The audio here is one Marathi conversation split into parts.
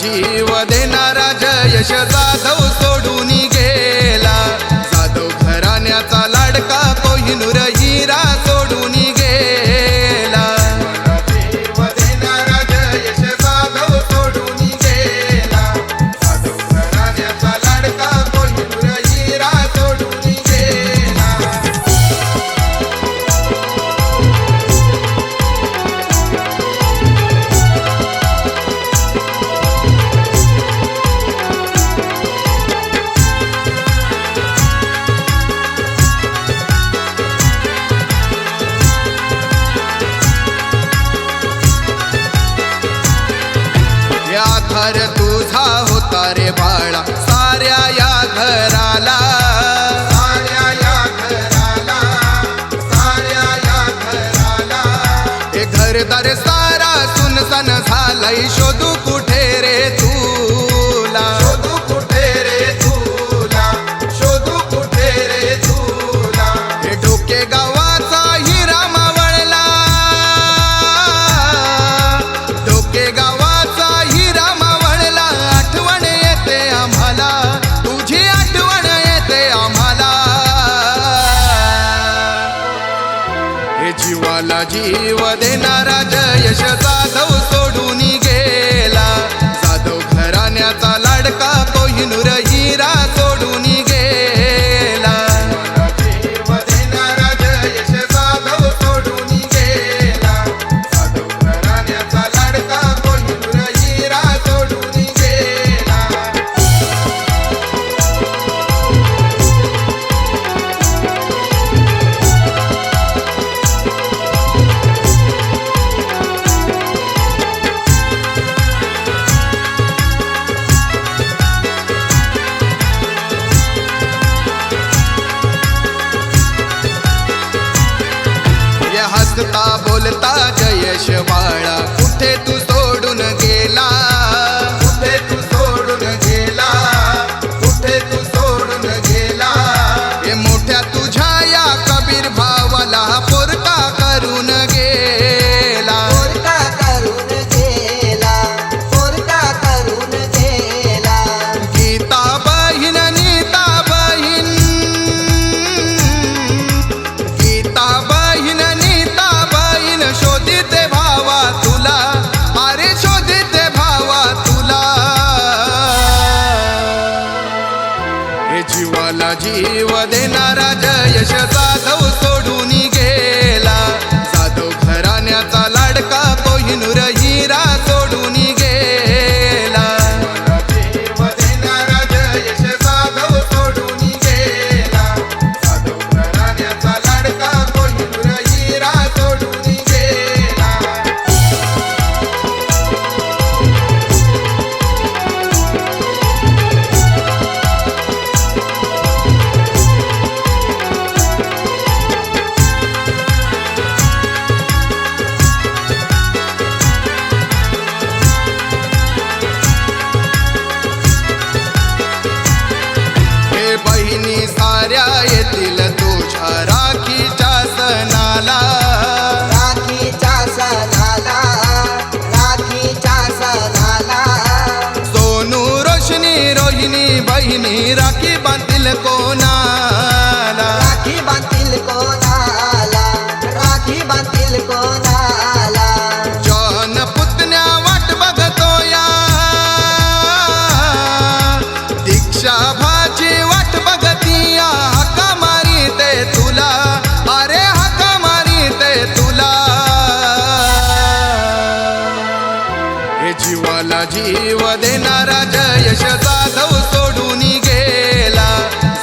जीव देणारा जयेश जाधव सोडून गेला। जाधव घराण्याचा लाडका कोहिनूर हिरा सोडून गेला। जीव देणारा जयेश जाधव सोडून गेला। जाधव घराण्याचा लाडका कोहिनूर हिरा सोडून गेला। आधार तुझा होता रे बाळा साऱ्या या घराला। साऱ्या या घराला, साऱ्या या घराला। हे घरदार सारा सुनसान झालाय, शोधू कुठे रे तुला? शोधू कुठे रे तुला? शोधू कुठे रे तुला? हे डोके गावाचा हिरा मावळला। डोके गावाचा जीवाला जीव देणारा जयेश जाधव सोडून गेला। जाधव घराण्याचा लाडका कोहिनूर हिरा सोडून गेला। जीव देणारा जयेश जाधव सोडून गेला। जाधव घराण्याचा लाडका कोहिनूर हिरा सोडून गेला। हसता बोलता जयेश बाळा कुठे तू सोडून गेला? कुठे तू सोडून गेला? कुठे तू सोडून गेला? हे मोठ्या तुझ्या या कबीर भावाला पोरका करून गेला। पोरका करून गेला। पोरका करून गेला। गीता बहीण नीता बहीण, गीता बहीण नीता बहीण शोधिते भावा तुला। अरे शोधिते भावा तुला। हे जीवाला जीव देणारा जयेश जाधव सोडून गेला। जाधव घराण्याचा लाडका कोहिनूर हिरा सोडून गेला। जीव देणारा जयेश जाधव सोडून गेला। जाधव घराण्याचा लाडका कोहिनूर हिरा सोडून गेला। हे बहिणी साऱ्या येतील तुझ्या राखीच्या सणाला। राखीच्या सणाला। राखीच्या सणाला। सोनू रोशनी रोहिणी बहिणी राखी बांधतील कोणाला? राखी बांधतील कोणाला? राखी बांधतील कोणाला? जॉन पुतण्या वाट बघतो या। दीक्षा भाची वाट बघतिया। हक्का मारीते तुला। अरे हक्का मारीते तुला। हे जीवाला जीव देणारा जयेश जाधव सोडून गेला।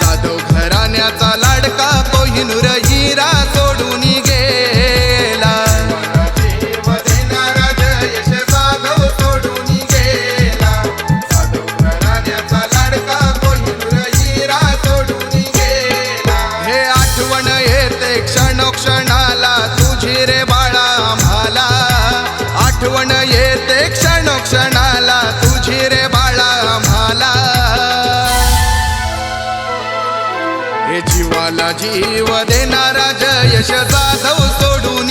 जाधव घराण्याचा लाडका कोहिनूर हिरा सोडून गेला। जीव देणारा जयेश जाधव सोडून गेला। जाधव घराण्याचा लाडका कोहिनूर हिरा सोडून गेला। हे आठवण येते क्षणोक्षणाला तुझी रे बाळा आम्हाला। आठवण येते क्षणोक्षणाला तुझी रे बाळा आम्हाला। हे जीवाला जीव देणारा जयेश जाधव सोडून